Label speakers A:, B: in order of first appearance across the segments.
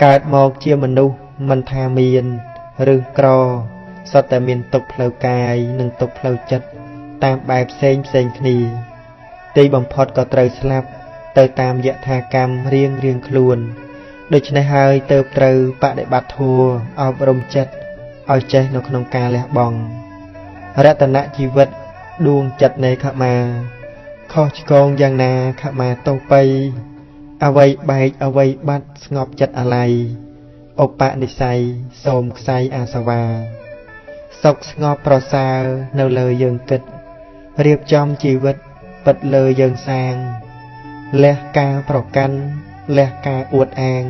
A: កើតមកជាមនុស្សមិនថាមានឬក្រសុទ្ធតែមានទុក្ខផ្លូវកាយនិងទុក្ខផ្លូវចិត្តតាមបែបផ្សេងគ្នាទីបំផុតក៏ត្រូវស្លាប់ទៅតាមយថាកម្មរៀងខ្លួនដូច្នេះហើយទើបត្រូវបដិបត្តិធម៌អប់រំចិត្តឲ្យចេះនៅក្នុងការលះបង់រតនជីវិតដួងចិត្តនៃខមាខុសឆ្គងយ៉ាងណាខមាទោសបីអ្វីបែកអ្វីបាត់ស្ងប់ចិត្តអាល័យឧបនិស្ស័យសូមខ្សែអាសវាសុខស្ងប់ប្រសើរនៅលើយើងគិតរៀបចំជីវិតពិតលើយើងសាងលះការប្រកាន់លះការអួតអាង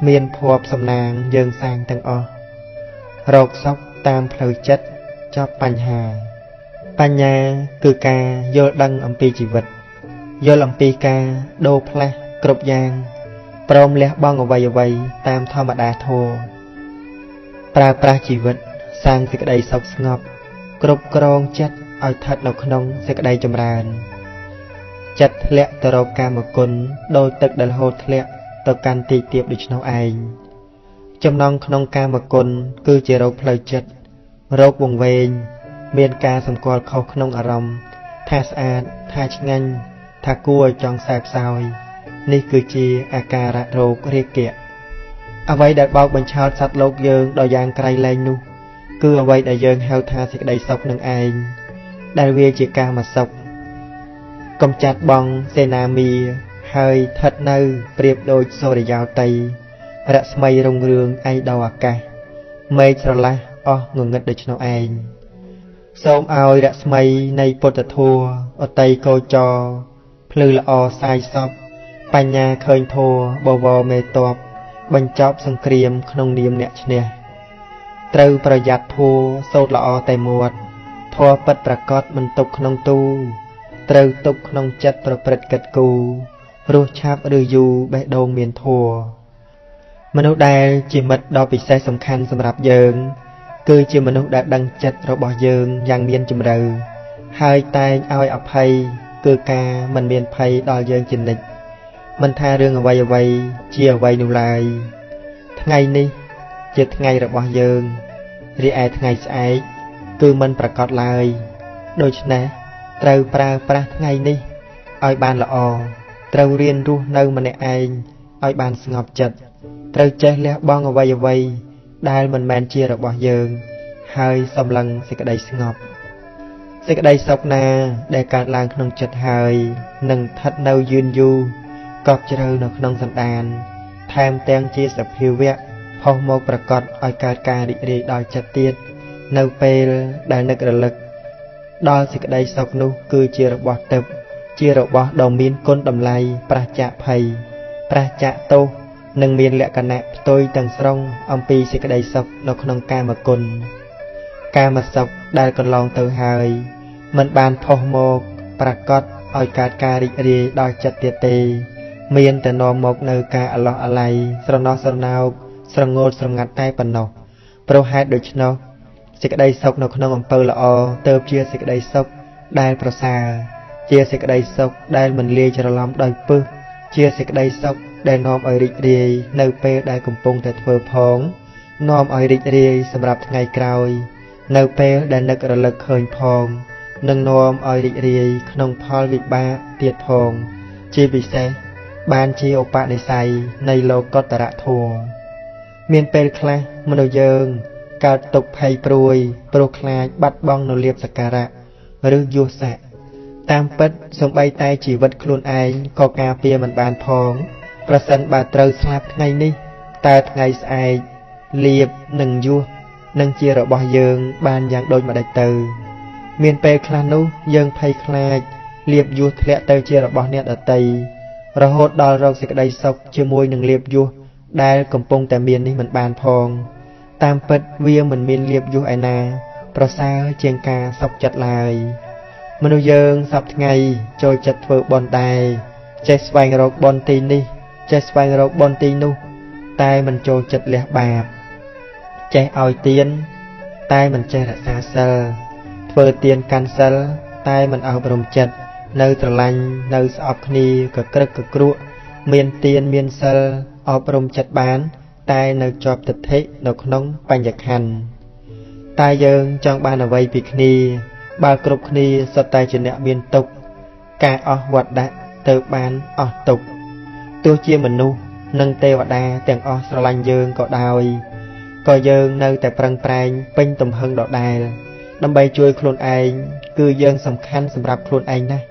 A: មានភ័ព្វសំណាងយើងសាងទាំងអស់រកសុខតាមផ្លូវចិត្តចប់បញ្ហាបញ្ញាគឺការយល់ដឹងអំពីជីវិតយល់អំពីការដូរផ្លាស់គ្រប់យ៉ាងព្រមលះបង់អ្វីតាមធម្មតាធម៌ប្រើប្រាស់ជីវិតសាងសេចក្តីសុខស្ងប់គ្រប់គ្រងចិត្តឲ្យស្ថិតនៅក្នុងសេចក្តីចម្រើនចិត្តធ្លាក់ទៅរកកាមគុណដោយទឹកដែលហូរធ្លាក់ទៅកាន់ទីទាបដូច្នោះឯងចំណងក្នុងកាមគុណគឺជារោគផ្លូវចិត្តរោគវង្វេងមានការសម្គាល់ខុសក្នុងអារម្មណ៍ថាស្អាតថាឆ្ងាញ់ថាគួរឲ្យចង់សែបសោយនេះគឺជាអាការៈរោគរាគៈអ្វីដែលបោកបញ្ឆោតសត្វលោកយើងដល់យ៉ាងក្រៃលែងនោះគឺអ្វីដែលយើងហៅថាសេចក្តីសុខនឹងឯងដែលវាជាកាមសុខកំចាត់បងសេនាមីហើយស្ថិតនៅប្រៀបដូចសូរិយោទ័យរស្មីរុងរឿងឯដល់អាកាសមេឃស្រឡះអស់ងងឹតដូច្នោះឯងសូមឲ្យរស្មីនៃពុទ្ធធម៌អតីកោចរភ្លឺល្អសាយសពបញ្ញាឃើញធម៌បវរមេតបបញ្ចប់សង្គ្រាមក្នុងនាមអ្នកឈ្នះត្រូវប្រយ័ត្នធម៌សូត្រល្អតែមាត់ធម៌ពិតប្រកបមិនទុកក្នុងទូត្រូវទុកក្នុងចិត្តប្រព្រឹត្តកិត្តគូរស់ឆាប់ឬយូរបេះដូងមានធម៌មនុស្សដែលជាមិត្តដ៏ពិសេសសំខាន់សម្រាប់យើងគឺជាមនុស្សដែលដឹងចិត្តរបស់យើងយ៉ាងមានជម្រៅហើយតែងឲ្យអភ័យគឺការមិនមានភ័យដល់យើងជានិច្ចមិនថារឿងអ្វីជាអ្វីនោះឡើយថ្ងៃនេះជាថ្ងៃរបស់យើងរីឯថ្ងៃស្អែកគឺមិនប្រកាសឡើយដូច្នេះត្រូវប្រើប្រាស់ថ្ងៃនេះឲ្យបានល្អត្រូវរៀនរស់នៅម្នាក់ឯងឲ្យបានស្ងប់ចិត្តត្រូវចេះលះបង់អ្វីដែលមិនមែនជារបស់យើងហើយសម្លឹងសេចក្តីស្ងប់សេចក្តីសុខណាដែលកើតឡើងក្នុងចិត្តហើយនឹងស្ថិតនៅយឺនយូរកប់ជ្រៅនៅក្នុងសន្តានថែមទាំងជាសភាវៈផុសមកប្រកបឲ្យកើតការរីករាយដល់ចិត្តទៀតនៅពេលដែលនឹករលឹកដល់សេចក្តីសុខនោះគឺជារបស់ទិព្វជារបស់ដ៏មានគុណតម្លៃប្រះចាកភ័យប្រះចាកទោសនិងមានលក្ខណៈផ្ទុយទាំងស្រុងអំពីសេចក្តីសុខនៅក្នុងកាមគុណកាមសុខដែលកន្លងទៅហើយមិនបានផុសមកប្រកបឲ្យកើតការរីករាយដល់ចិត្តទៀតទេមានតែនាំមកនៅការអាឡោះអាល័យស្រណោះស្រណោកស្រងូតស្រងាត់តែប៉ុណ្ណោះព្រោះហេតុដូច្នោះសេចក្តីសុខនៅក្នុងអំពើល្អទើបជាសេចក្តីសុខដែលប្រសើរជាសេចក្តីសុខដែលមិនលាយច្រឡំដោយពឹសជាសេចក្តីសុខដែលនាំឲ្យរីករាយនៅពេលដែលកំពុងតែធ្វើផងនាំឲ្យរីករាយសម្រាប់ថ្ងៃក្រោយនៅពេលដែលនឹករលឹកឃើញផងនិងនាំឲ្យរីករាយក្នុងផលវិបាកទៀតផងជាពិសេសបានជាឧបនិស្ស័យនៃលោកុត្តរធម៌មានពេលខ្លះមនុស្សយើងកើតទុក្ខភ័យព្រួយព្រោះខ្លាចបាត់បង់នូវលៀបសក្ការៈឬយសស័ក្តិតាមពិតសូម្បីតែជីវិតខ្លួនឯងក៏ការពារមិនបានផងប្រសិនបើត្រូវស្លាប់ថ្ងៃនេះតើថ្ងៃស្អែកលៀបនិងយសនឹងជារបស់យើងបានយ៉ាងដូចម្តេចទៅមានពេលខ្លះនោះយើងភ័យខ្លាចលៀបយសធ្លាក់ទៅជារបស់អ្នកដទៃរហូតដល់រកសេចក្តីសុខជាមួយនឹងលៀបយសដែលកំពុងតែមាននេះមិនបានផងតាមពិតវាមិនមានលៀបយសឯណាប្រសើរជាងការសុខចិត្តឡើយមនុស្សយើងសពថ្ងៃចូលចិត្តធ្វើបុណ្យដែរចេះស្វែងរកបុណ្យទីនេះចេះស្វែងរកបុណ្យទីនោះតែមិនចូលចិត្តលះបាបចេះឲ្យទានតែមិនចេះរក្សាសិលធ្វើទានកាន់សិលតែមិនអប់រំចិត្តនៅស្រឡាញ់នៅស្អប់គ្នាកក្រឹកកក្រក់មានទានមានសិលអប់រំចិត្តបាន តែនៅជាប់ទិដ្ឋិនៅក្នុងបញ្ញខណ្ឌតែយើងចង់បានអ្វីពីគ្នាបើគ្រប់គ្នាសុទ្ធតែជាអ្នកមានទុក្ខការអស់វត្តដាក់ទៅបានអស់ទុក្ខទោះជាមនុស្សនិងទេវតាទាំងអស់ស្រឡាញ់យើងក៏ដោយក៏យើងនៅតែប្រឹងប្រែងពេញទំហឹងដដែលដើម្បីជួយខ្លួនឯងគឺយើងសំខាន់សម្រាប់ខ្លួនឯងណាស់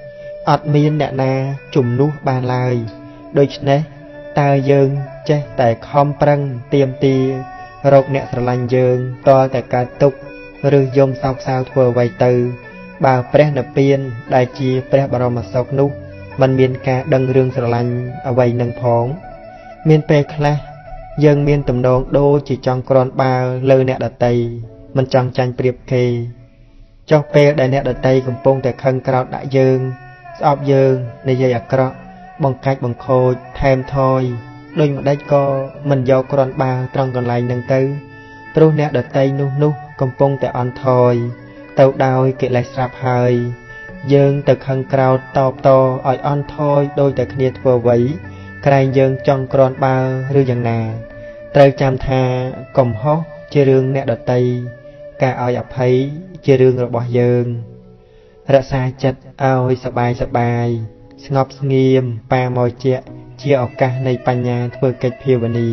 A: អត់មានអ្នកណាជំនួសបានឡើយដូច្នេះតើយើងចេះតែខំប្រឹងទៀមទារកអ្នកស្រឡាញ់យើងតលតែកើតទុក្ខឬយំសោកសៅធ្វើអ្វីទៅបើព្រះនិព្វានដែលជាព្រះបរមសុខនោះมันមានការដឹងរឿងស្រឡាញ់អ្វីនឹងផងមានពេលខ្លះយើងមានទំនងដូចជាចង់ក្រាន់បើលើអ្នកដតីមិនចង់ចាញ់ប្រៀបគេចុះពេលដែលអ្នកដតីកំពុងតែខឹងក្រោធដាក់យើងស្អប់យើងនិយាយអាក្រក់បង្កាច់បង្ខូចថែមថយដូចម្ដេចក៏មិនយកក្រាន់បើត្រង់កន្លែងហ្នឹងទៅព្រោះអ្នកដតីនោះកំពុងតែអន់ថយទៅដោយកិលេសស្រាប់ហើយយើងទៅខឹងក្រោធតបតឲ្យអន់ថយដោយតែគ្នាធ្វើអ្វីក្រែងយើងចង់ក្រាន់បើឬយ៉ាងណាត្រូវចាំថាកំហុសជារឿងអ្នកដតីការឲ្យអភ័យជារឿងរបស់យើងរក្សាចិត្តឲ្យសបាយស្ងប់ស្ងៀមប៉ាមកជាឱកាសនៃបញ្ញាធ្វើកិច្ចភាវនា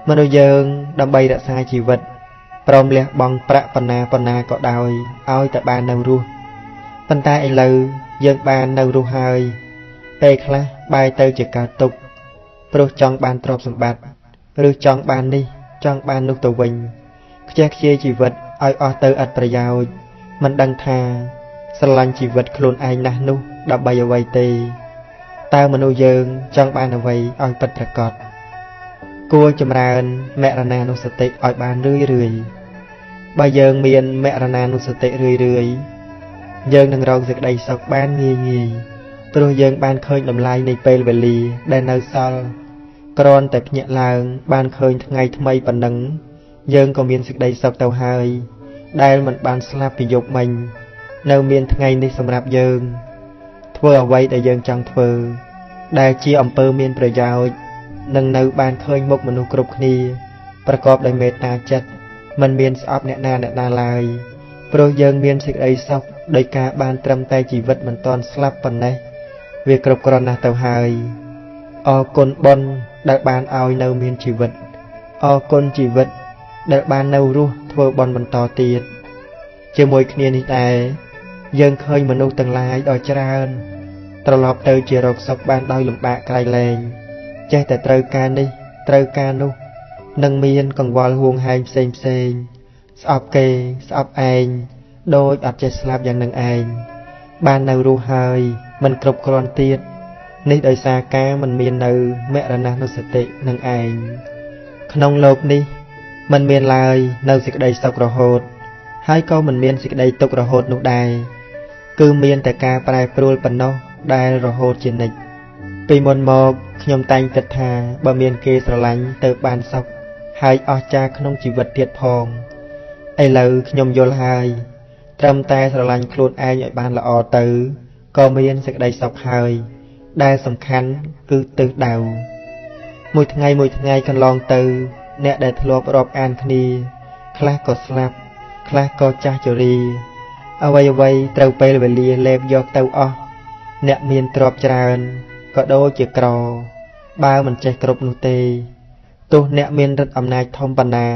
A: មនុស្សយើងដើម្បីរក្សាជីវិតព្រមលះបង់ប្រាក់បណ្ណាក៏ដោយឲ្យតែបាននៅរស់ប៉ុន្តែឥឡូវយើងបាននៅរស់ហើយពេលខ្លះបែរទៅជាកើតទុក្ខព្រោះចង់បានទ្រព្យសម្បត្តិឬចង់បាននេះចង់បាននោះទៅវិញខ្ជះខ្ជាយជីវិតឲ្យអស់ទៅឥតប្រយោជន៍មិនដឹងថាស្រឡាញ់ជីវិតខ្លួនឯងណាស់នោះដើម្បីអ្វីទេតើមនុស្សយើងចង់បានអ្វីឲ្យពិតប្រាកដគួរចម្រើនមរណានុសតិឲ្យបានរឿយបើយើងមានមរណានុសតិរឿយយើងនឹងរកសេចក្តីសុខបានងាយព្រោះយើងបានឃើញតម្លៃនៃពេលវេលាដែលនៅសល់គ្រាន់តែភ្ញាក់ឡើងបានឃើញថ្ងៃថ្មីប៉ុណ្ណឹងយើងក៏មានសេចក្តីសុខទៅហើយដែលមិនបានស្លាប់ពីយប់មិញនៅមានថ្ងៃនេះសម្រាប់យើងធ្វើអ្វីដែលយើងចង់ធ្វើដែលជាអំពើមានប្រយោជន៍នឹងនៅបានឃើញមុខមនុស្សគ្រប់គ្នាប្រកបដោយមេត្តាចិត្តមិនមានស្អប់អ្នកណាឡើយព្រោះយើងមានសេចក្តីសុខដោយការបានត្រឹមតែជីវិតមិនទាន់ស្លាប់ប៉ុណ្ណេះវាគ្រប់គ្រាន់ណាស់ទៅហើយអរគុណបុណ្យដែលបានឲ្យនៅមានជីវិតអរគុណជីវិតដែលបាននៅរស់ធ្វើបុណ្យបន្តទៀតជាមួយគ្នានេះដែរយើងឃើញមនុស្សទាំងឡាយដ៏ច្រើនត្រឡប់ទៅជារកសុខបានដោយលំបាកក្រៃលែងចេះតែត្រូវការនេះត្រូវការនោះនឹងមានកង្វល់ហួងហែងផ្សេងស្អប់គេស្អប់ឯងដោយអត់ចេះស្លាប់យ៉ាងនឹងឯងបាននៅរស់ហើយមិនគ្រប់គ្រាន់ទៀតនេះដោយសារការមិនមាននៅមរណានុសតិនឹងឯងក្នុងលោកនេះមិនមានឡើយនៅសេចក្តីសុខរហូតហើយក៏មិនមានសេចក្តីទុក្ខរហូតនោះដែរគឺមានតែការប្រែប្រួលប៉ុណ្ណោះដែលរហូតជានិច្ចពីមុនមកខ្ញុំតែងគិតថាបើមានគេស្រឡាញ់ទៅបានសុខហើយអស្ចារ្យក្នុងជីវិតទៀតផងឥឡូវខ្ញុំយល់ហើយត្រឹមតែស្រឡាញ់ខ្លួនឯងឲ្យបានល្អទៅក៏មានសេចក្តីសុខហើយដែលសំខាន់គឺទិសដៅមួយថ្ងៃកន្លងទៅអ្នកដែលធ្លាប់រាប់អានគ្នាខ្លះក៏ស្លាប់ខ្លះក៏ចាស់ជរាអ្វីត្រូវពេលវេលាលេបយកទៅអស់អ្នកមានទ្រព្យច្រើនក៏ដូចជាក្របើមិនចេះគ្រប់នោះទេទោះអ្នកមានឫទ្ធិអំណាចធំប៉ុណ្ណា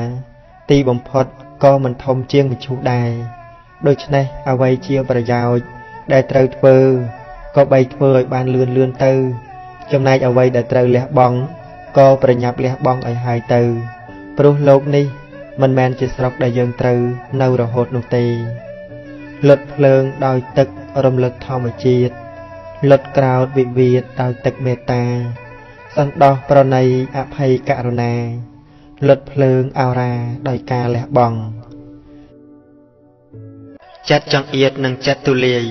A: ទីបំផុតក៏មិនធំជាងមឈូសដែរដូច្នេះអ្វីជាប្រយោជន៍ដែលត្រូវធ្វើក៏បីធ្វើឲ្យបានលឿនទៅចំណែកអ្វីដែលត្រូវលះបង់ក៏ប្រញាប់លះបង់ឲ្យហើយទៅព្រោះលោកនេះមិនមែនជាស្រុកដែលយើងត្រូវនៅរហូតនោះទេលុតភ្លើងដោយទឹករំលឹកធម្មជាតិលុតក្រោតវិវាទដោយទឹកមេត្តាសន្តោសប្រណីអភ័យករុណាលុតភ្លើងអោរាដោយការលះបង់ចិត្តចង្អៀតនិងចិត្តទូលាយ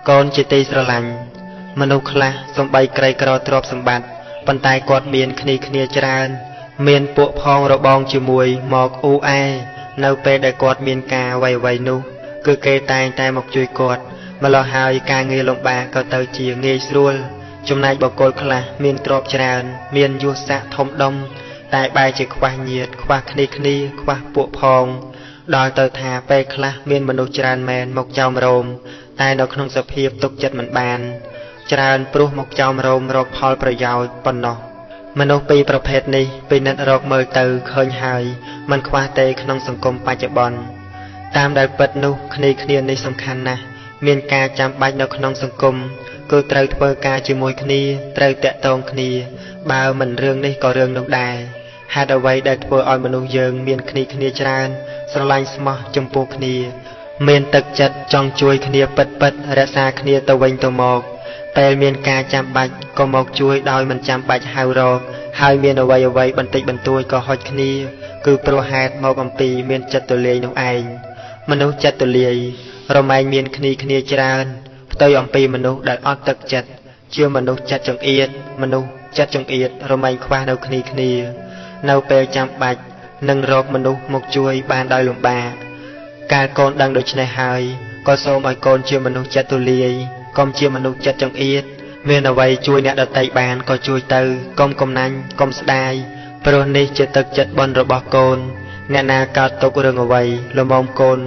A: កូនជាទីស្រឡាញ់មនុស្សខ្លះសំបីក្រីក្រទ្រព្យសម្បត្តិប៉ុន្តែគាត់មានគ្នាច្រើនមានពួកផងរបងជាមួយមកអ៊ូអែនៅពេលដែលគាត់មានការអ្វីនោះគឺគេតែងតែមកជួយគាត់ម្ល៉េះហើយការងារលំបាកក៏ទៅជាងាយស្រួលចំណែកបុគ្គលខ្លះមានទ្រព្យច្រើនមានយសស័ក្តិធំដុំ តែបែរជាខ្វះញាតិខ្វះគ្នាខ្វះពួកផងដល់ទៅថាពេលខ្លះមានមនុស្សច្រើនមែនមកចោមរោមតែនៅក្នុងសភាពទុកចិត្តមិនបានច្រើនព្រោះមកចោមរោមរកផលប្រយោជន៍ប៉ុណ្ណោះមនុស្សពីរប្រភេទនេះពិនិត្យរកមើលទៅឃើញហើយមិនខ្វះទេក្នុងសង្គមបច្ចុប្បន្នតាមដែលពិតនោះគ្នានេះសំខាន់ណាស់មានការចាំបាច់នៅក្នុងសង្គមគឺត្រូវធ្វើការជាមួយគ្នាត្រូវតាក់ទងគ្នាបើមិនរឿងនេះក៏រឿងនោះដែរហេតុអ្វីដែលធ្វើឲ្យមនុស្សយើងមានគ្នាច្រើនស្រឡាញ់ស្មោះចំពោះគ្នាមានទឹកចិត្តចង់ជួយគ្នាពិតរក្សាគ្នាទៅវិញទៅមកពេលមានការចាំបាច់ក៏មកជួយដោយមិនចាំបាច់ហៅរកហើយមានអ្វីបន្តិចបន្តួចក៏ហុចគ្នាគឺព្រោះហេតុមកអំពីមានចិត្តទូលាយនោះឯងមនុស្សចិត្តទូលាយរមែងមានគ្នាច្រើនផ្ទុយអំពីមនុស្សដែលអត់ទឹកចិត្តជាមនុស្សចិត្តចង្អៀតមនុស្សចិត្តចង្អៀតរមែងខ្វះនៅគ្នានៅពេលចាំបាច់នឹងរកមនុស្សមកជួយបានដោយលំបាកកាលកូនដឹងដូច្នេះហើយក៏សូមឲ្យកូនជាមនុស្សចិត្តទូលាយកុំជាមនុស្សចិត្តចង្អៀតមានអ្វីជួយអ្នកដទៃបានក៏ជួយទៅកុំកំណាញ់កុំស្ដាយព្រោះនេះជាទឹកចិត្តបុណ្យរបស់កូនអ្នកណាកើតទុករឿងអ្វីល្មមកូន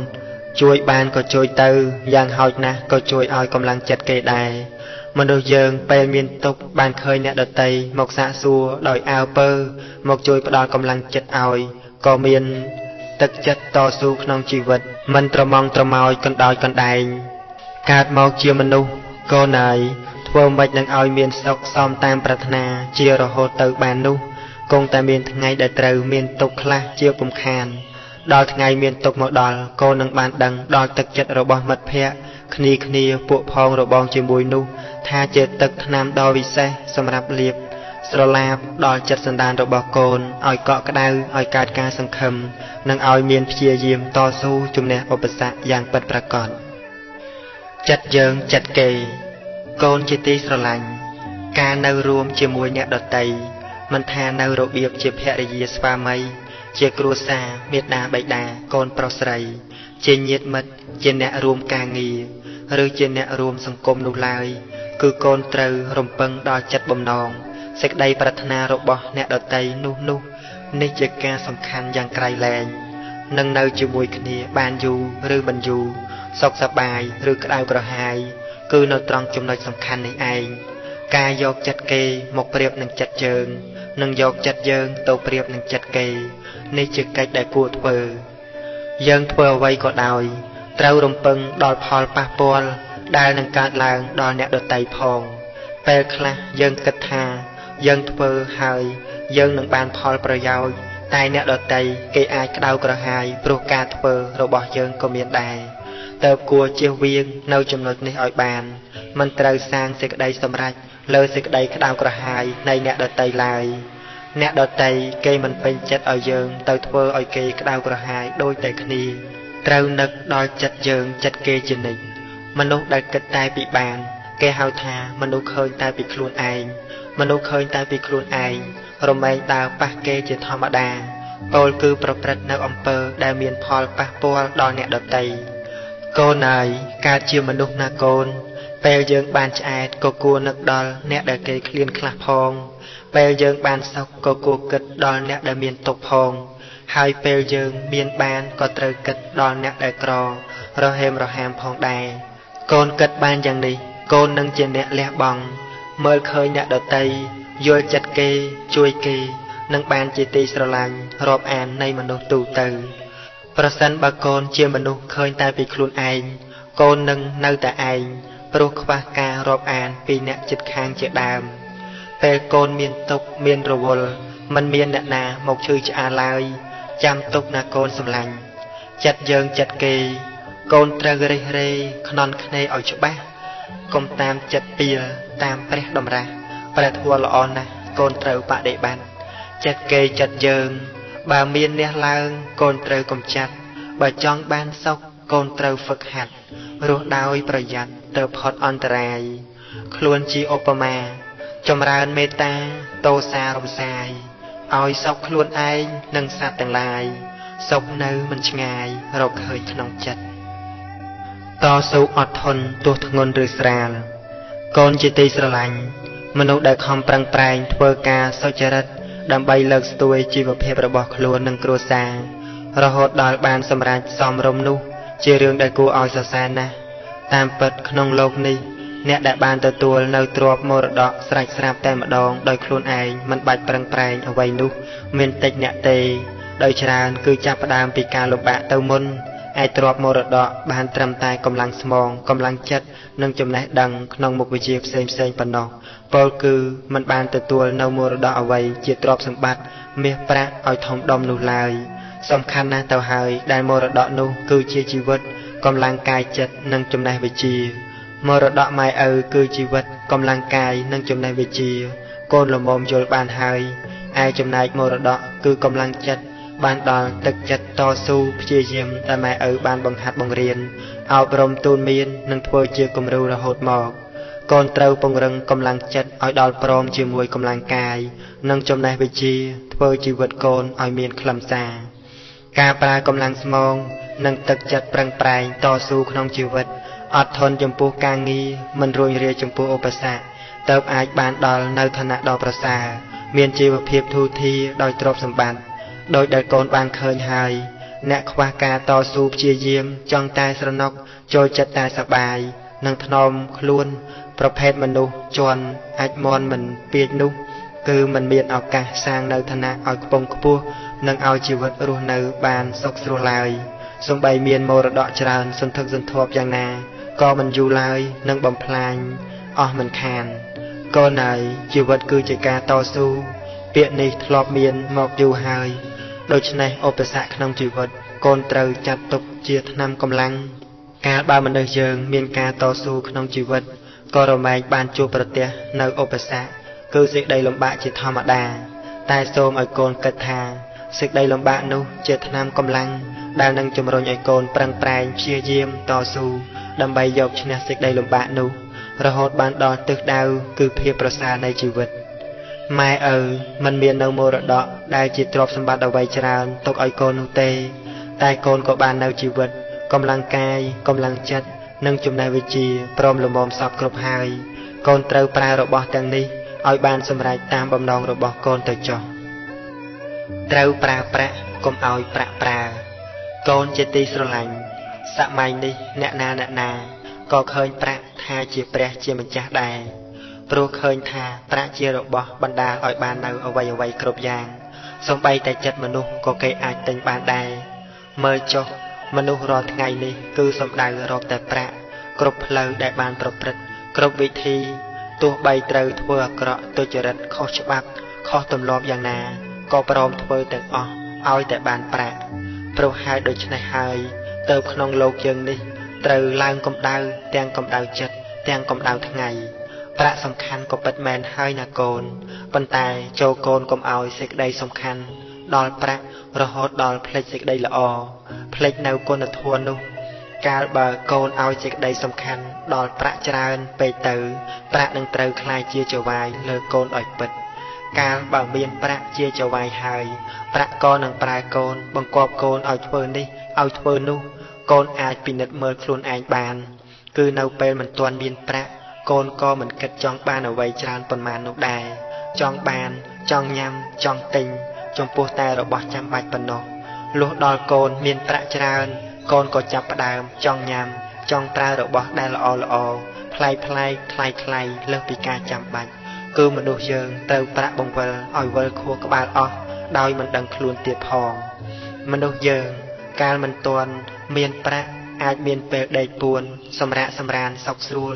A: ជួយបានក៏ជួយទៅយ៉ាងហោចណាស់ក៏ជួយឲ្យកម្លាំងចិត្តគេដែរមនុស្សយើងពេលមានទុកបានឃើញអ្នកដទៃមកសាកសួរដោយអើពើមកជួយផ្ដល់កម្លាំងចិត្តឲ្យក៏មានទឹកចិត្តតស៊ូក្នុងជីវិតមិនត្រមងត្រមោចកណ្ដោចកណ្ដែងកើតមកជាមនុស្សកូនហើយធ្វើម៉េចនឹងឲ្យមានសុខសមតាមប្រាថ្នាជារហូតទៅបាននោះគង់តែមានថ្ងៃដែលត្រូវមានទុកខ្លះជាពំខានដល់ថ្ងៃមានទុកមកដល់កូននឹងបានដឹងដល់ទឹកចិត្តរបស់មិត្តភក្តិគ្នាពួកផងរបងជាមួយនោះថាជាទឹកថ្នាំដ៏វិសេសសម្រាប់លាបស្រឡាបដល់ចិត្តសន្តានរបស់កូនឲ្យកក់ក្ដៅឲ្យកើតការសង្ឃឹមនិងឲ្យមានព្យាយាមតស៊ូជំនះឧបសគ្គយ៉ាងពិតប្រាកដចិត្តយើងចិត្តគេកូនជាទីស្រឡាញ់ការនៅរួមជាមួយអ្នកដទៃមិនថានៅរបៀបជាភរិយាស្វាមីជាគ្រួសារមេត្តាបិតាកូនប្រុសស្រីជាញាតិមិត្តជាអ្នករួមការងារឬជាអ្នករួមសង្គមនោះឡើយគឺកូនត្រូវរំពឹងដល់ចិត្តបំណងសេចក្តីប្រាថ្នារបស់អ្នកដទៃនោះនេះជាការសំខាន់យ៉ាងក្រៃលែងនឹងនៅជាមួយគ្នាបានយូរឬមិនយូរសុខសប្បាយឬក្តៅក្រហាយគឺនៅត្រង់ចំណុចសំខាន់នេះឯងការយកចិត្តគេមកប្រៀបនឹងចិត្តយើងនិងយកចិត្តយើងទៅប្រៀបនឹងចិត្តគេនេះជាកិច្ចដែលគួរធ្វើយើងធ្វើអ្វីក៏ដោយត្រូវរំពឹងដល់ផលប៉ះពាល់ដែលនឹងកើតឡើងដល់អ្នកដទៃផងពេលខ្លះយើងគិតថាយើងធ្វើហើយយើងនឹងបានផលប្រយោជន៍តែអ្នកដទៃគេអាចក្តៅក្រហាយព្រោះការធ្វើរបស់យើងក៏មានដែរតើគួរជៀសវាងនៅចំណុចនេះឲ្យបានមិនត្រូវសាងសេចក្តីសម្រេចលើសេចក្តីក្តៅក្រហាយនៃអ្នកដទៃឡើយអ្នកដទៃគេមិនពេញចិត្តឲ្យយើងទៅធ្វើឲ្យគេក្តៅក្រហាយដូចតែគ្នាត្រូវនឹកដល់ចិត្តយើងចិត្តគេជានិច្ចមនុស្សដែលគិតតែពីបានគេហៅថាមនុស្សឃើញតែពីខ្លួនឯងមនុស្សឃើញតែពីខ្លួនឯងរមែងដើរប៉ះគេជាធម្មតាពោលគឺប្រព្រឹត្តនៅអំពើដែលមានផលប៉ះពាល់ដល់អ្នកដទៃកូនហើយកើតជាមនុស្សណាកូនពេលយើងបានឆ្អែតក៏គួរនឹកដល់អ្នកដែលគេឃ្លានខ្លះផងពេលយើងបានសុខក៏គួរគិតដល់អ្នកដែលមានទុក្ខផងហើយពេលយើងមានបានក៏ត្រូវគិតដល់អ្នកដែលក្ររហេមរហាមផងដែរកូនគិតបានយ៉ាងនេះកូននឹងជាអ្នកលះបង់មើលឃើញអ្នកដទៃយល់ចិត្តគេជួយគេនឹងបានជាទីស្រឡាញ់រាប់អាននៃមនុស្សទូទៅប្រសិនបើកូនជាមនុស្សឃើញតែពីខ្លួនឯងកូននឹងនៅតែឯងព្រោះខ្វះការរាប់អានពីអ្នកជិតខាងជាដើមពេលកូនមានទុក្ខមានរវល់មិនមានអ្នកណាមកឈឺឆ្អាលឡើយចាំទុកណាកូនសម្លាញ់ចិត្តយើងចិត្តគេកូនត្រូវរិះរេខ្នន់ខ្នេឲ្យច្បាស់កុំតាមចិត្តពៀលតាមព្រះតម្រាស់ព្រះធម៌ល្អណាស់កូនត្រូវបដិបត្តិចិត្តគេចិត្តយើងបើមានអ្នកឡើងកូនត្រូវកំចាត់បើចង់បានសុខកូនត្រូវហ្វឹកហាត់រស់ដោយប្រយ័ត្នទៅផុតអន្តរាយខ្លួនជាឧបមាចម្រើនមេត្តាតោសារំសាយឲ្យសុខខ្លួនឯងនិងសត្វទាំងឡាយសុខនៅមិនឆ្ងាយរកឃើញក្នុងចិត្តតស៊ូអត់ធន់ទោះធ្ងន់ឬស្រាលកូនជាទីស្រឡាញ់មនុស្សដែលខំប្រឹងប្រែងធ្វើការសុចរិត ដើម្បីលើកស្ទួយជីវភាពរបស់ខ្លួននិងគ្រួសាររហូតដល់បានសម្រេចសមរម្យនោះជារឿងដែលគួរឲ្យសរសើរណាស់តាមពិតក្នុងលោកនេះអ្នកដែលបានទទួលនៅទ្រព្យមរតកស្រេចស្រាប់តែម្ដងដោយខ្លួនឯងមិនបាច់ប្រឹងប្រែងអ្វីនោះមានតិចអ្នកទេដោយច្រើនគឺចាប់ផ្ដើមពីការលំបាកទៅមុនឯទ្រព្យមរតកបានត្រឹមតែកម្លាំងស្មងកម្លាំងចិត្តនិងចំណេះដឹងក្នុងមុខវិជ្ជាផ្សេងៗប៉ុណ្ណោះពោលគឺមិនបានទទួលនៅមរតកអ្វីជាទ្រព្យសម្បត្តិមាសប្រាក់ឲ្យធំដុំនោះឡើយសំខាន់ណាស់ទៅហើយដែលមរតកនោះគឺជាជីវិតកម្លាំងកាយចិត្តនិងចំណេះវិជ្ជាមរតកម៉ែឪគឺជីវិតកម្លាំងកាយនិងចំណេះវិជ្ជាកូនល្មមយល់បានហើយឯចំណែកមរតកគឺកម្លាំងចិត្តបានដល់ទឹកចិត្តតស៊ូព្យាយាមដែលម៉ែឪបានបង្ហាត់បង្រៀនអប់រំទូន្មាននិងធ្វើជាគំរូរហូតមកកូនត្រូវពង្រឹងកម្លាំងចិត្តឲ្យដល់ព្រមជាមួយកម្លាំងកាយនិងចំណេះវិជ្ជាធ្វើជីវិតកូនឲ្យមានខ្លឹមសារការប្រើកម្លាំងស្មងនិងទឹកចិត្តប្រឹងប្រែងតស៊ូក្នុងជីវិតអត់ធន់ចំពោះការងារមិនរួញរាចំពោះឧបសគ្គទើបអាចបានដល់នៅឋានៈដ៏ប្រសើរមានជីវភាពធូរធារដោយទ្រព្យសម្បត្តិដោយដែលកូនបានឃើញហើយអ្នកខ្វះការតស៊ូព្យាយាមចង់តែស្រណុកចូលចិត្តតែសប្បាយនិងថ្នមខ្លួនប្រភេទមនុស្សជន់អាចមន់មិនពាក្យនោះគឺមិនមានឱកាសសាងនៅឋានៈឲ្យខ្ពង់ខ្ពស់និងឲ្យជីវិតរស់នៅបានសុខស្រួលឡើយសូម្បីមានមរតកច្រើនសន្ធឹកសន្ធាប់យ៉ាងណាក៏មិនយូរឡើយនឹងបំផ្លាញអស់មិនខានកូនហើយជីវិតគឺជាការតស៊ូពាក្យនេះធ្លាប់មានមកយូរហើយដូច្នេះឧបសគ្គក្នុងជីវិតកូនត្រូវចាត់ទុកជាថ្នាំកម្លាំងកាលបើមនុស្សយើងមានការតស៊ូក្នុងជីវិតក៏រមែងបានជួបប្រទះនៅឧបសគ្គគឺសេចក្តីលំបាកជាធម្មតាតែសូមឲ្យកូនគិតថាសេចក្តីលំបាកនោះជាថ្នាំកម្លាំងដែលនឹងជំរុញឲ្យកូនប្រឹងប្រែងព្យាយាមតស៊ូដើម្បីយកឈ្នះសេចក្តីលំបាកនោះរហូតបានដល់ទិសដៅគឺភាពប្រសើរនៃជីវិតម៉ែឪមិនមាននៅមរតកដែលជាទ្រព្យសម្បត្តិអ្វីច្រើនទុកឲ្យកូននោះទេតែកូនក៏បាននៅជីវិតកម្លាំងកាយកម្លាំងចិត្តនិងចំណេះវិជ្ជាព្រមលំមសពគ្រប់ហើយកូនត្រូវប្រើរបស់ទាំងនេះឲ្យបានសម្រេចតាមបំណងរបស់កូនទៅចុះត្រូវប្រើប្រាក់កុំឲ្យប្រាក់ប្រើកូនជាទីស្រឡាញ់សម័យនេះអ្នកណាក៏ឃើញប្រាក់ថាជាព្រះជាម្ចាស់ដែរព្រោះឃើញថាប្រាក់ជារបស់បណ្ដាលឲ្យបាននៅអ្វីគ្រប់យ៉ាងសូម្បីតែចិត្តមនុស្សក៏គេអាចទិញបានដែរមើលចុះមនុស្សរាល់ថ្ងៃនេះគឺសំដៅរកតែប្រាក់គ្រប់ផ្លូវដែលបានប្រព្រឹត្តគ្រប់វិធីទោះបីត្រូវធ្វើអាក្រក់ទុច្ចរិតខុសច្បាប់ខុសទម្លាប់យ៉ាងណាក៏ព្រមធ្វើទាំងអស់ឲ្យតែបានប្រាក់ព្រោះហេតុដូច្នេះហើយទៅក្នុងលោកយើងនេះត្រូវឡើងកម្ដៅទាំងកម្ដៅចិត្តទាំងកម្ដៅថ្ងៃប្រាក់សំខាន់ក៏ពិតមែនហើយណាកូនប៉ុន្តែចូលកូនកុំឲ្យសេចក្តីសំខាន់ដល់ប្រាក់រហូតដល់ភ្លេចសេចក្តីល្អភ្លេចនៅគុណធម៌នោះកាលបើកូនឲ្យសេចក្តីសំខាន់ដល់ប្រាក់ច្រើនពេកទៅប្រាក់នឹងត្រូវคล้ายជាចវាយលើកូនឲ្យពិតកាលបើមានប្រាក់ជាចវាយហើយប្រាក់ក៏នឹងប្រែកូនបង្គាប់កូនឲ្យធ្វើនេះឲ្យធ្វើនោះកូនអាចពិនិត្យមើលខ្លួនឯងបានគឺនៅពេលមិនទាន់មានប្រាក់កូនក៏មិនគិតចង់បានអ្វីច្រើនប៉ុន្មាននោះដែរចង់បានចង់ញ៉ាំចង់ទិញចំពោះតែរបស់ចាំបាច់ប៉ុណ្ណោះលុះដល់កូនមានប្រាក់ច្រើនកូនក៏ចាប់ផ្ដើមចង់ញ៉ាំចង់ប្រើរបស់ដែលល្អថ្លៃលើសពីការចាំបាច់គឺមនុស្សយើងត្រូវប្រាក់បង្វិលឲ្យវិលខួរក្បាលអស់ដោយមិនដឹងខ្លួនទៀតផងមនុស្សយើងកាលមិនទាន់មានប្រាក់អាចមានពេលដេកពួនសម្រាកសម្រានសុខស្រួល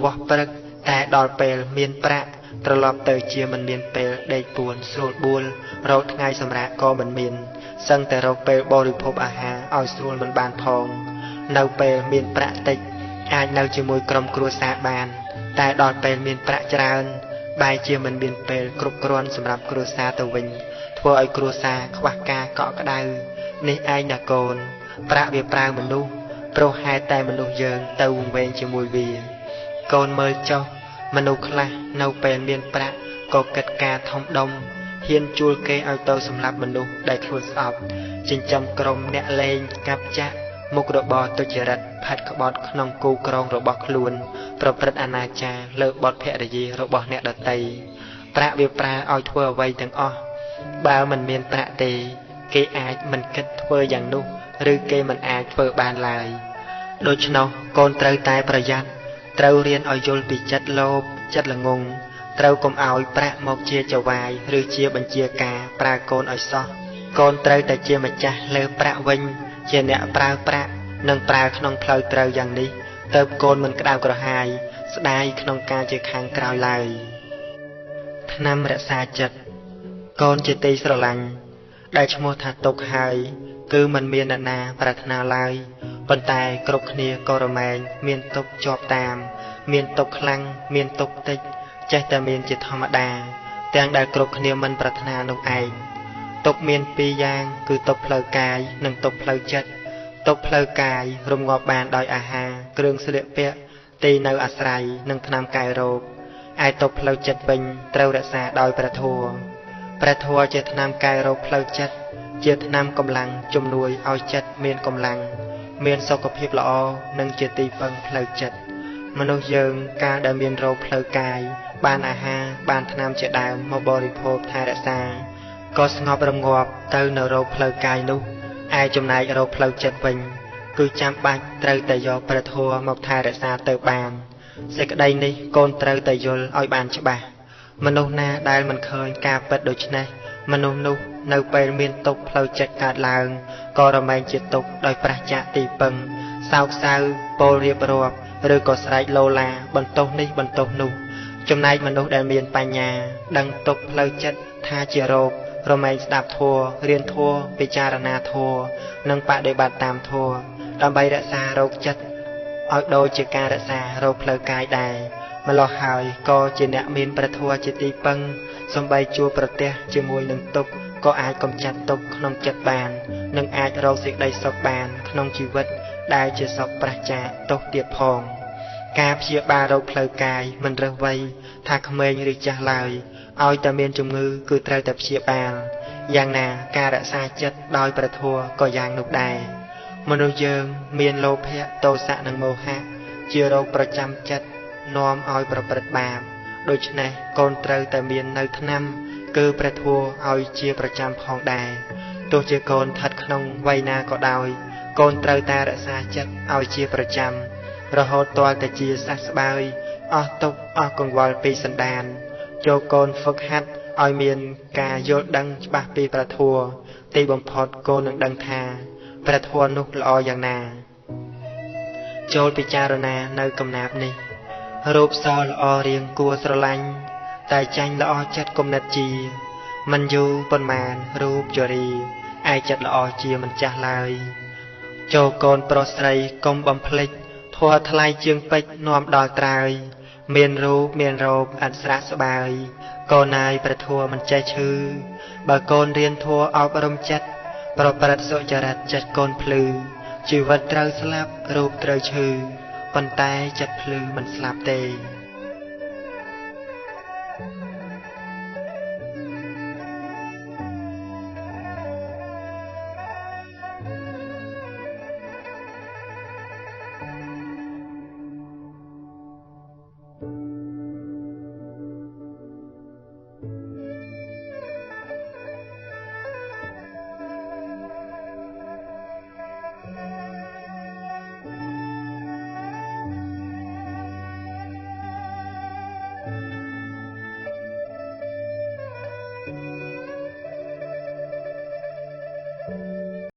A: វាស់ព្រឹកតែដល់ពេលមានប្រាក់ត្រឡប់ទៅជាមិនមានពេលដេកពួនស្រួលបួលរកថ្ងៃសម្រាកក៏មិនមានសឹងតែរកពេលបរិភោគអាហារឲ្យស្រួលមិនបានផងនៅពេលមានប្រាក់តិចអាចនៅជាមួយក្រុមគ្រួសារបានតែដល់ពេលមានប្រាក់ច្រើនបែរជាមិនមានពេលគ្រប់គ្រាន់សម្រាប់គ្រួសារទៅវិញធ្វើឲ្យគ្រួសារខ្វះការកក់ក្ដៅនេះឯងណាកូនប្រាក់វាប្រើមនុស្សព្រោះហេតុតែមនុស្សយើងទៅវង្វេងជាមួយវាកូនមើលចុះមនុស្សខ្លះនៅពេលមានប្រាក់ក៏គិតការធំដុំហ៊ានជួលគេឲ្យទៅសម្លាប់មនុស្សដែលខ្លួនស្អប់ចិញ្ចឹមក្រុមអ្នកលេងកាប់ចាក់មុខរបរទុច្ចរិតផាត់ក្បត់ក្នុងគូក្រងរបស់ខ្លួនប្រព្រឹត្តអនាចារលើបុត្រភរិយារបស់អ្នកដទៃប្រាក់វាប្រើឲ្យធ្វើអ្វីទាំងអស់ បើមិនមានប្រាក់ទេគេអាចមិនគិតធ្វើយ៉ាងនោះឬគេមិនអាចធ្វើបានឡើយដូច្នោះកូនត្រូវតែប្រយ័ត្នត្រូវរៀនឲ្យយល់ពីចិត្តលោភចិត្តល្ងង់ត្រូវកុំឲ្យប្រាក់មកជាចវាយឬជាបញ្ជាការប្រើកូនឲ្យសោះកូនត្រូវតែជាម្ចាស់លើប្រាក់វិញជាអ្នកប្រើប្រាក់និងប្រើក្នុងផ្លូវត្រូវយ៉ាងនេះទើបកូនមិនក្តៅក្រហាយស្ដាយក្នុងការជាខាងក្រោយឡើយថ្នាំរក្សាចិត្តកូនជាទីស្រឡាញ់ដែលឈ្មោះថាទុកហើយគឺមិនមានអ្នកណាប្រាថ្នាឡើយប៉ុន្តែគ្រប់គ្នាក៏រមែងមានទុកជាប់តាមមានទុកខ្លាំងមានទុកតិចចេះតែមានជាធម្មតាទាំងដែលគ្រប់គ្នាមិនប្រាថ្នានោះឯងទុកមានពីរយ៉ាងគឺទុកផ្លូវកាយនិងទុកផ្លូវចិត្តទុកផ្លូវកាយរំងាប់បានដោយអាហារគ្រឿងស្លៀកពាក់ទីនៅអាស្រ័យនិងថ្នាំកែរោគឯទុកផ្លូវចិត្តវិញត្រូវរក្សាដោយព្រះធម៌ជាថ្នាំកែរោគផ្លូវចិត្តជាថ្នាំកម្លាំងជំនួយឲ្យចិត្តមានកម្លាំងមានសុខភាពល្អនិងជាទីពឹងផ្លូវចិត្តមនុស្សយើងកាលដែលមានរោគផ្លូវកាយបានអាហារបានថ្នាំជាដើមមកបរិភោគថែរក្សាក៏ស្ងប់រងាប់ទៅនៅរោគផ្លូវកាយនោះឯចំណែករោគផ្លូវចិត្តវិញគឺចាំបាច់ត្រូវតែយកព្រះធម៌មកថែរក្សាទៅបានសេចក្តីនេះកូនត្រូវតែយល់ឲ្យបានច្បាស់មនុស្សណាដែលមិនឃើញការពិតដូច្នេះមនុស្សនោះនៅពេលមានទុក្ខផ្លូវចិត្តកើតឡើងក៏រមែងជាទុក្ខដោយប្រះចាកទីពឹងសោកសៅពោលរៀបរាប់ឬក៏ស្រែកឡូឡាបន្ទោសនេះបន្ទោសនោះចំណែកមនុស្សដែលមានបញ្ញាដឹងទុក្ខផ្លូវចិត្តថាជារោគរមែងស្ដាប់ធម៌រៀនធម៌ពិចារណាធម៌និងបដិបត្តិតាមធម៌ដើម្បីរក្សារោគចិត្តឲ្យដូចជាការរក្សារោគផ្លូវកាយដែរម្ល៉េះហើយក៏ជាអ្នកមានព្រះធម៌ជាទីពឹងសំបីជួបប្រទះជាមួយនឹងទុក្ខក៏អាចកំចាត់ទុក្ខក្នុងចិត្តបាននិងអាចរកសេចក្តីសុខបានក្នុងជីវិតដែលជាសុខប្រះចាកទុក្ខទៀតផងការព្យាបាលរោគផ្លូវកាយមិនរើសវ័យថាក្មេងឬចាស់ឡើយឲ្យតែមានជំងឺគឺត្រូវតែព្យាបាលយ៉ាងណាការរក្សាចិត្តដោយព្រះធម៌ក៏យ៉ាងនោះដែរមនុស្សយើងមានលោភៈទោសៈនិងមោហៈជារោគប្រចាំចិត្តនាំឲ្យប្រព្រឹត្តបាបដូច្នេះកូនត្រូវតែមាននៅថ្នាំគឺព្រះធម៌ឲ្យជាប្រចាំផងដែរទោះជាកូនស្ថិតក្នុងវ័យណាក៏ដោយកូនត្រូវតែរក្សាចិត្តឲ្យជាប្រចាំរហូតទាល់តែជាសះស្បើយអស់ទុក្ខអស់កង្វល់ពីសន្តានចូលកូនហ្វឹកហាត់ឲ្យមានការយល់ដឹងច្បាស់ពីព្រះធម៌ទីបំផុតកូននឹងដឹងថាព្រះធម៌នោះល្អយ៉ាងណាចូលពិចារណានៅកំណាព្យនេះរូបសោល្អរៀងគួរស្រឡាញ់តែចាញ់ល្អចិត្តគំនិតជាមិនយូរប៉ុន្មានរូបជរីឯចិត្តល្អជាមិនចាស់ឡើយចូលកូនប្រុសស្រីកុំបំភ្លេចធម៌ថ្លៃជាងពេជ្រនាំដល់ត្រើយមានរូបមានរោគអត់ស្រាក់ស្បើយកូនណាយព្រះធម៌មិនចេះឈឺបើកូនរៀនធម៌អប់រំចិត្តប្រព្រឹត្តសុចរិតចិត្តកូនភ្លឺជីវិតត្រូវស្លាប់រូបត្រូវឈឺប៉ុន្តែចិត្តភ្លឺមិនស្លាប់ទេ